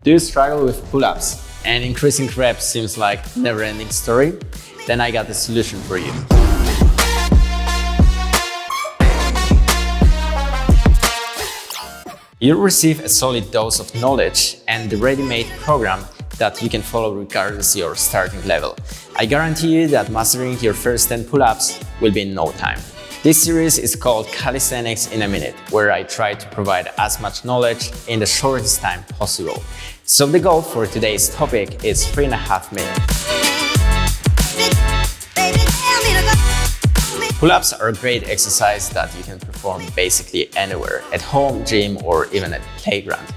Do you struggle with pull-ups and increasing reps seems like a never-ending story? Then I got the solution for you. You'll receive a solid dose of knowledge and the ready-made program that you can follow regardless of your starting level. I guarantee you that mastering your first 10 pull-ups will be in no time. This series is called Calisthenics in a Minute, where I try to provide as much knowledge in the shortest time possible. So the goal for today's topic is 3.5 minutes. Pull-ups are a great exercise that you can perform basically anywhere, at home, gym, or even at the playground.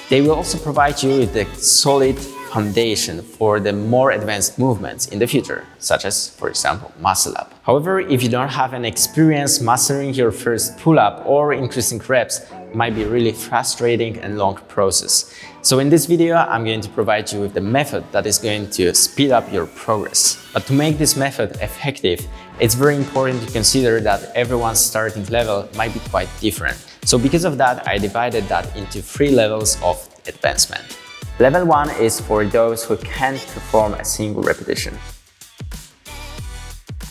They will also provide you with a solid foundation for the more advanced movements in the future, such as, for example, muscle up. However, if you don't have an experience, mastering your first pull-up or increasing reps might be really frustrating and long process. So in this video, I'm going to provide you with the method that is going to speed up your progress. But to make this method effective, it's very important to consider that everyone's starting level might be quite different. So because of that, I divided that into 3 levels of advancement. Level 1 is for those who can't perform a single repetition.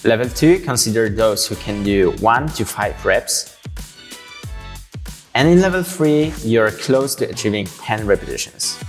Level 2 consider those who can do 1 to 5 reps. And in level 3, you're close to achieving 10 repetitions.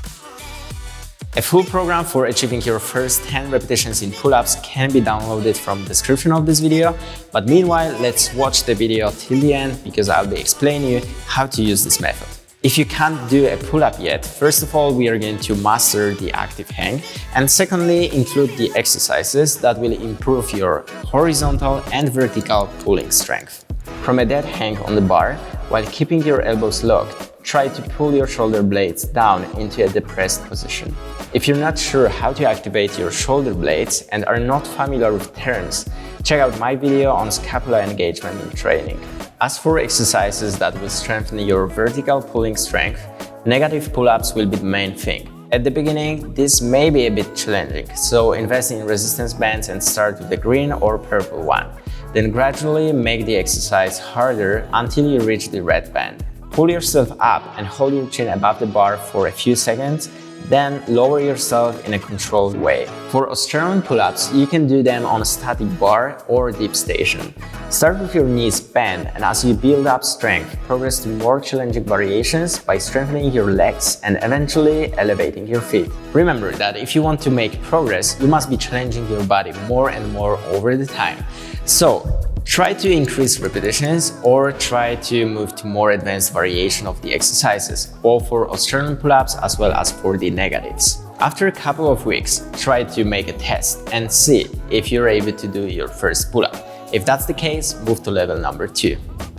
A full program for achieving your first 10 repetitions in pull-ups can be downloaded from the description of this video. But meanwhile, let's watch the video till the end because I'll be explaining you how to use this method. If you can't do a pull-up yet, first of all, we are going to master the active hang, and secondly, include the exercises that will improve your horizontal and vertical pulling strength. From a dead hang on the bar, while keeping your elbows locked, try to pull your shoulder blades down into a depressed position. If you're not sure how to activate your shoulder blades and are not familiar with terms, check out my video on scapula engagement in training. As for exercises that will strengthen your vertical pulling strength, negative pull-ups will be the main thing. At the beginning, this may be a bit challenging, so invest in resistance bands and start with the green or purple one. Then gradually make the exercise harder until you reach the red band. Pull yourself up and hold your chin above the bar for a few seconds, then lower yourself in a controlled way. For Australian pull-ups, you can do them on a static bar or dip station. Start with your knees bent, and as you build up strength, progress to more challenging variations by strengthening your legs and eventually elevating your feet. Remember that if you want to make progress, you must be challenging your body more and more over the time. So, try to increase repetitions or try to move to more advanced variation of the exercises, both for Australian pull-ups as well as for the negatives. After a couple of weeks, try to make a test and see if you're able to do your first pull-up. If that's the case, move to level number 2.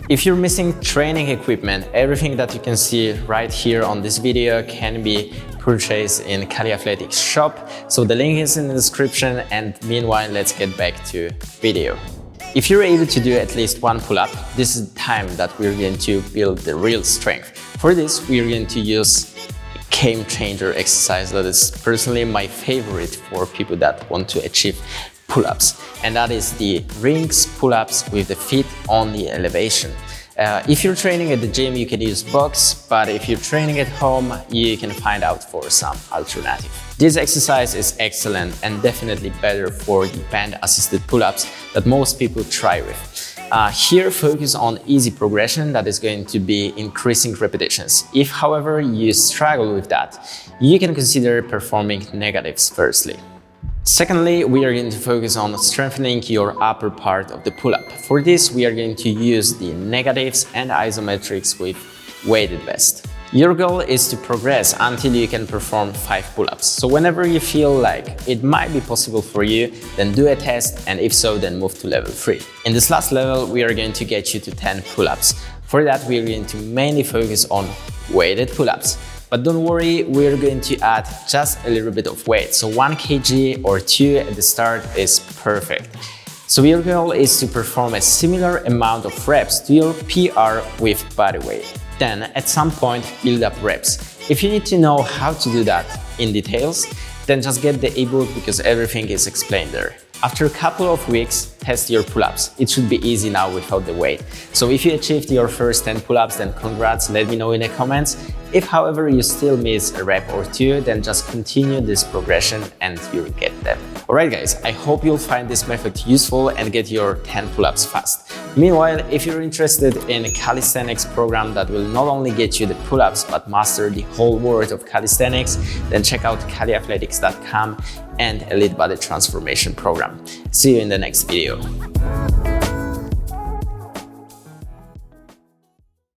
If you're missing training equipment, everything that you can see right here on this video can be purchased in Kali Athletics shop. So the link is in the description, and meanwhile, let's get back to video. If you're able to do at least 1 pull-up, this is the time that we're going to build the real strength. For this, we're going to use a game changer exercise that is personally my favorite for people that want to achieve pull-ups, and that is the rings pull-ups with the feet on the elevation. If you're training at the gym, you can use box, but if you're training at home, you can find out for some alternative. This exercise is excellent and definitely better for the band-assisted pull-ups that most people try with. Here, focus on easy progression that is going to be increasing repetitions. If, however, you struggle with that, you can consider performing negatives firstly. Secondly, we are going to focus on strengthening your upper part of the pull-up. For this, we are going to use the negatives and isometrics with weighted vest. Your goal is to progress until you can perform 5 pull-ups. So whenever you feel like it might be possible for you, then do a test, and if so, then move to level 3. In this last level, we are going to get you to 10 pull-ups. For that, we are going to mainly focus on weighted pull-ups. But don't worry, we're going to add just a little bit of weight. So 1 kg or 2 at the start is perfect. So your goal is to perform a similar amount of reps to your PR with body weight. Then at some point, build up reps. If you need to know how to do that in details, then just get the ebook because everything is explained there. After a couple of weeks, test your pull-ups. It should be easy now without the weight. So if you achieved your first 10 pull-ups, then congrats, let me know in the comments. If, however, you still miss a rep or two, then just continue this progression and you'll get them. Alright guys, I hope you'll find this method useful and get your 10 pull-ups fast. Meanwhile, if you're interested in a calisthenics program that will not only get you the pull-ups but master the whole world of calisthenics, then check out caliathletics.com and Elite Body Transformation Program. See you in the next video.